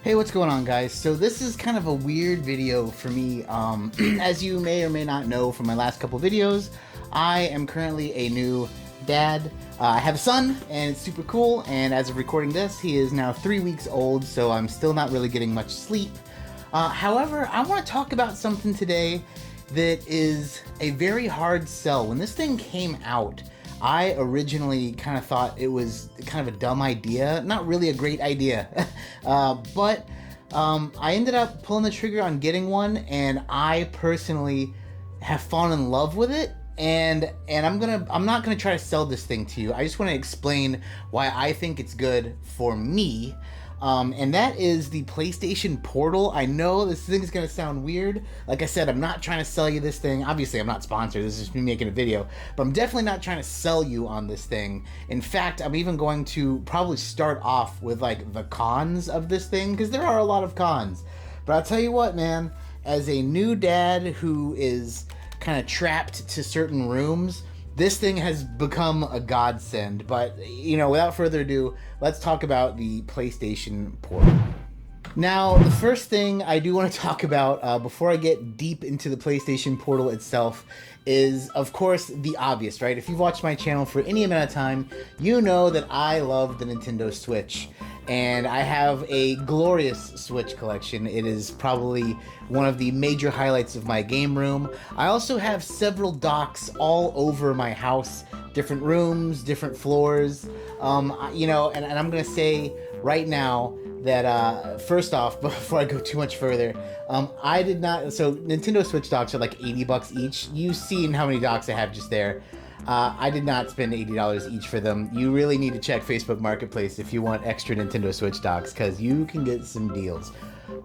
Hey, what's going on, guys? So this is kind of a weird video for me. As you may or may not know from my last couple videos, I am currently a new dad. I have a son, and it's super cool, and as of recording this, he is now 3 weeks old, so I'm still not really getting much sleep. However, I want to talk about something today that is a very hard sell. When this thing came out, I originally kind of thought it was kind of a dumb idea, not really a great idea, but I ended up pulling the trigger on getting one, and I personally have fallen in love with it. And I'm not gonna try to sell this thing to you. I just want to explain why I think it's good for me. And that is the PlayStation Portal. I know this thing is going to sound weird. Like I said, I'm not trying to sell you this thing. Obviously, I'm not sponsored. This is just me making a video. But I'm definitely not trying to sell you on this thing. In fact, I'm even going to probably start off with like the cons of this thing, because there are a lot of cons. But I'll tell you what, man, as a new dad who is kind of trapped to certain rooms, this thing has become a godsend. But, you know, without further ado, let's talk about the PlayStation Portal. Now, the first thing I do want to talk about before I get deep into the PlayStation Portal itself is, of course, the obvious, right? If you've watched my channel for any amount of time, you know that I love the Nintendo Switch. And I have a glorious Switch collection. It is probably one of the major highlights of my game room. I also have several docks all over my house, different rooms, different floors. You know, and I'm gonna say right now that first off, before I go too much further, I did not. So Nintendo Switch docks are like 80 bucks each. You've seen how many docks I have just there. I did not spend $80 each for them. You really need to check Facebook Marketplace if you want extra Nintendo Switch docks, because you can get some deals.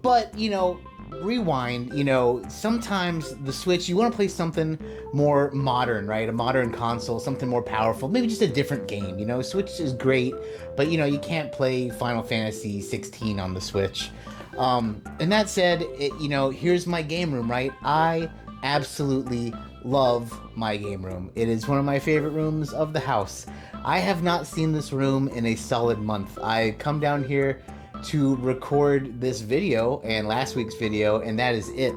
But, you know, rewind, you know, sometimes the Switch, you want to play something more modern, right? A modern console, something more powerful, maybe just a different game, you know? Switch is great, but, you know, you can't play Final Fantasy 16 on the Switch. And that said, you know, here's my game room, right? I absolutely love my game room. It is one of my favorite rooms of the house. I have not seen this room in a solid month. I come down here to record this video and last week's video, and that is it.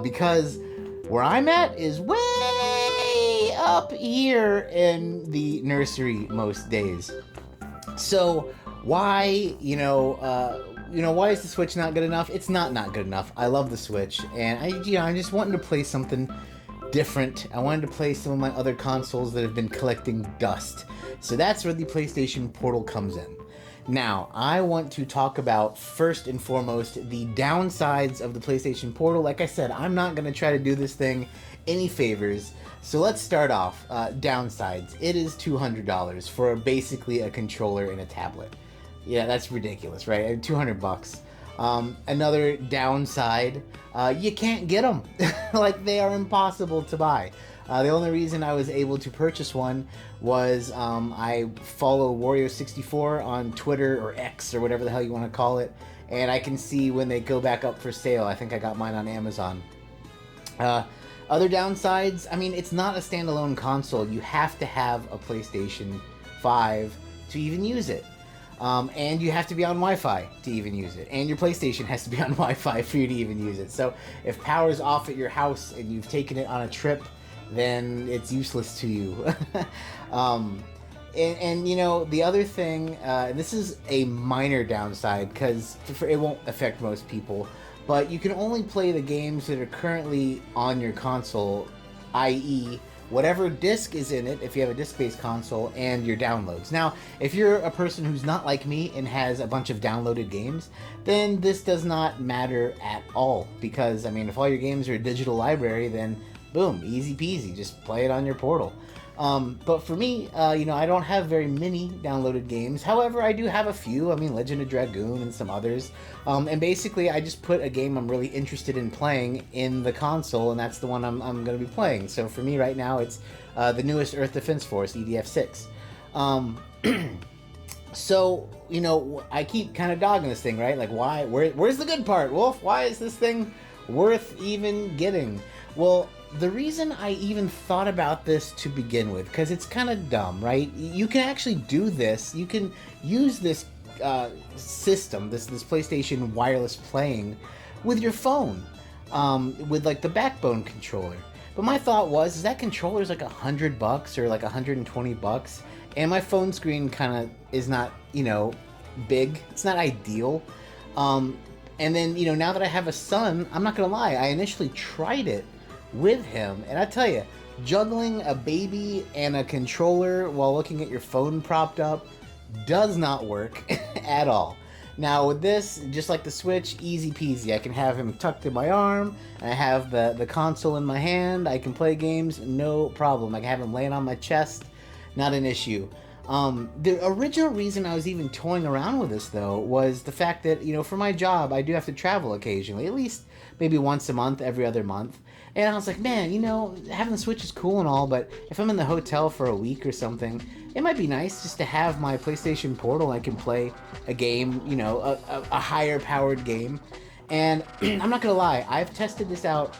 Because where I'm at is way up here in the nursery most days. So why, why is the Switch not good enough? It's not good enough. I love the Switch, and I'm just wanting to play something different. I wanted to play some of my other consoles that have been collecting dust. So that's where the PlayStation Portal comes in. Now, I want to talk about, first and foremost, the downsides of the PlayStation Portal. Like I said, I'm not going to try to do this thing any favors. So let's start off. Downsides. It is $200 for basically a controller and a tablet. Yeah, that's ridiculous, right? 200 bucks. Another downside, you can't get them. Like, they are impossible to buy. The only reason I was able to purchase one was I follow Wario64 on Twitter or X or whatever the hell you want to call it, and I can see when they go back up for sale. I think I got mine on Amazon. Other downsides, I mean, it's not a standalone console. You have to have a PlayStation 5 to even use it. And you have to be on Wi-Fi to even use it. And your PlayStation has to be on Wi-Fi for you to even use it. So if power's off at your house and you've taken it on a trip, then it's useless to you. And you know, the other thing, this is a minor downside because it won't affect most people, but you can only play the games that are currently on your console, i.e., whatever disc is in it, if you have a disc-based console, and your downloads. Now, if you're a person who's not like me and has a bunch of downloaded games, then this does not matter at all. Because, I mean, if all your games are a digital library, then boom, easy peasy, just play it on your Portal. But for me, you know, I don't have very many downloaded games. However, I do have a few. I mean, Legend of Dragoon and some others. And basically, I just put a game I'm really interested in playing in the console, and that's the one I'm going to be playing. So for me right now, it's the newest Earth Defense Force, EDF6. So, you know, I keep kind of dogging this thing, right? Like, why? Where's the good part, Wolf? Why is this thing worth even getting? Well, the reason I even thought about this to begin with, because it's kind of dumb, right? You can actually do this. You can use this system, this PlayStation wireless playing with your phone, with like the backbone controller. But my thought was, is that controller's like $100 or like $120, and my phone screen kind of is not, you know, big. It's not ideal. And then, you know, now that I have a son, I'm not gonna lie, I initially tried it with him, and I tell you, juggling a baby and a controller while looking at your phone propped up does not work at all. Now with this, just like the Switch, easy peasy. I can have him tucked in my arm, and I have the console in my hand. I can play games, no problem. I can have him laying on my chest, not an issue. The original reason I was even toying around with this, though, was the fact that, you know, for my job, I do have to travel occasionally, at least maybe once a month, every other month. And I was like, man, you know, having the Switch is cool and all, but if I'm in the hotel for a week or something, it might be nice just to have my PlayStation Portal. I can play a game, you know, a higher powered game. And I'm not gonna lie, I've tested this out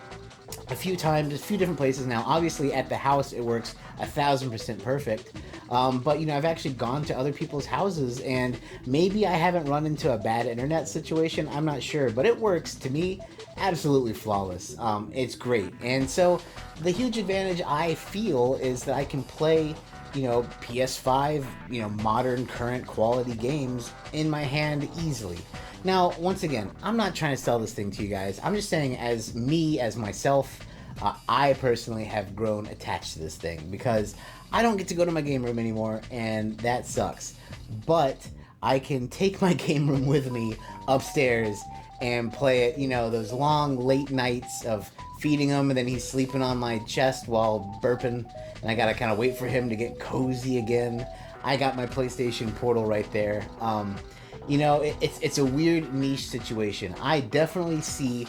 a few times, a few different places now. Obviously, at the house, it works 1000% perfect. But, you know, I've actually gone to other people's houses, and maybe I haven't run into a bad internet situation. I'm not sure, but it works to me absolutely flawless. It's great. And so the huge advantage I feel is that I can play, you know, PS5, you know, modern current quality games in my hand easily. Now, once again, I'm not trying to sell this thing to you guys. I'm just saying, as me, as myself, I personally have grown attached to this thing because I don't get to go to my game room anymore, and that sucks. But I can take my game room with me upstairs and play it, you know, those long late nights of feeding him, and then he's sleeping on my chest while burping, and I gotta kind of wait for him to get cozy again. I got my PlayStation Portal right there. You know, it's a weird niche situation. I definitely see,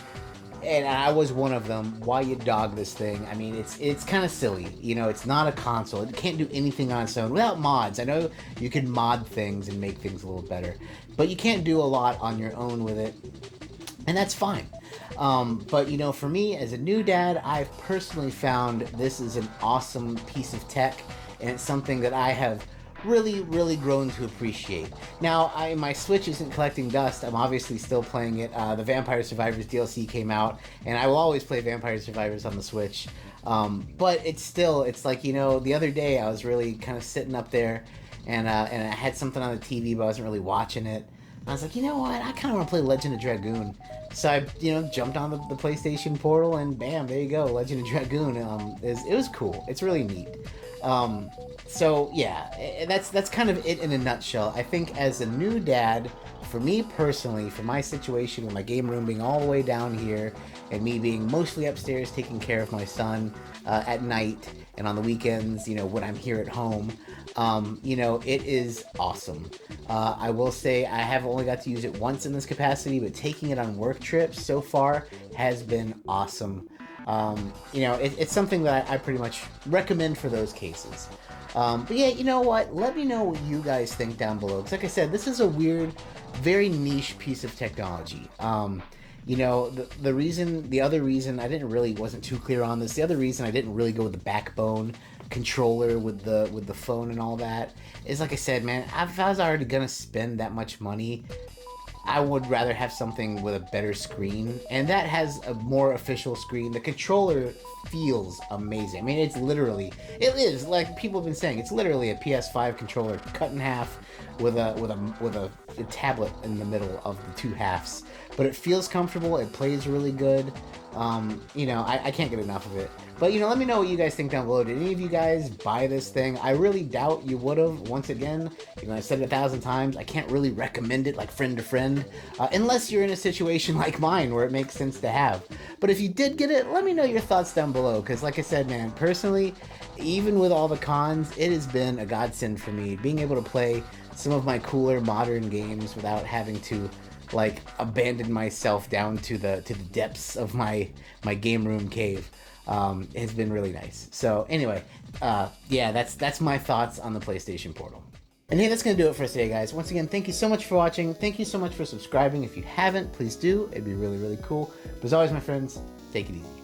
and I was one of them, why you dog this thing. I mean, it's kind of silly. You know, it's not a console. It can't do anything on its own without mods. I know you can mod things and make things a little better, but you can't do a lot on your own with it, and that's fine. But, you know, for me, as a new dad, I've personally found this is an awesome piece of tech, and it's something that I have really grown to appreciate. Now, my Switch isn't collecting dust. I'm obviously still playing it. The Vampire Survivors DLC came out, and I will always play Vampire Survivors on the Switch. But it's like, you know, the other day I was really kind of sitting up there, and I had something on the TV, but I wasn't really watching it. I was like, you know what? I kind of want to play Legend of Dragoon. So I, you know, jumped on the PlayStation Portal, and bam, there you go, Legend of Dragoon. It was cool. It's really neat. So yeah, that's kind of it in a nutshell. I think as a new dad, for me personally, for my situation with my game room being all the way down here, and me being mostly upstairs taking care of my son at night and on the weekends, you know, when I'm here at home, you know, it is awesome. I will say I have only got to use it once in this capacity, but taking it on work trips so far has been awesome. You know, it's something that I pretty much recommend for those cases. But yeah, you know what? Let me know what you guys think down below. Because like I said, this is a weird, very niche piece of technology. You know, the other reason I wasn't too clear on this. The other reason I didn't really go with the backbone controller with the phone and all that is, like I said, man, if I was already gonna spend that much money, I would rather have something with a better screen, and that has a more official screen. The controller feels amazing. I mean, it is like people have been saying, it's literally a PS5 controller cut in half with a tablet in the middle of the two halves. But it feels comfortable. It plays really good. You know, I can't get enough of it. But, you know, let me know what you guys think down below. Did any of you guys buy this thing? I really doubt you would have. Once again, you know, I've said it 1,000 times. I can't really recommend it like friend to friend, unless you're in a situation like mine where it makes sense to have. But if you did get it, let me know your thoughts down below. Because like I said, man, personally, even with all the cons, it has been a godsend for me. Being able to play some of my cooler modern games without having to like abandon myself down to the depths of my game room cave has been really nice. So anyway, yeah, that's my thoughts on the PlayStation Portal. And hey, that's gonna do it for us today, guys. Once again, thank you so much for watching. Thank you so much for subscribing. If you haven't, please do. It'd be really cool. But as always, my friends, take it easy.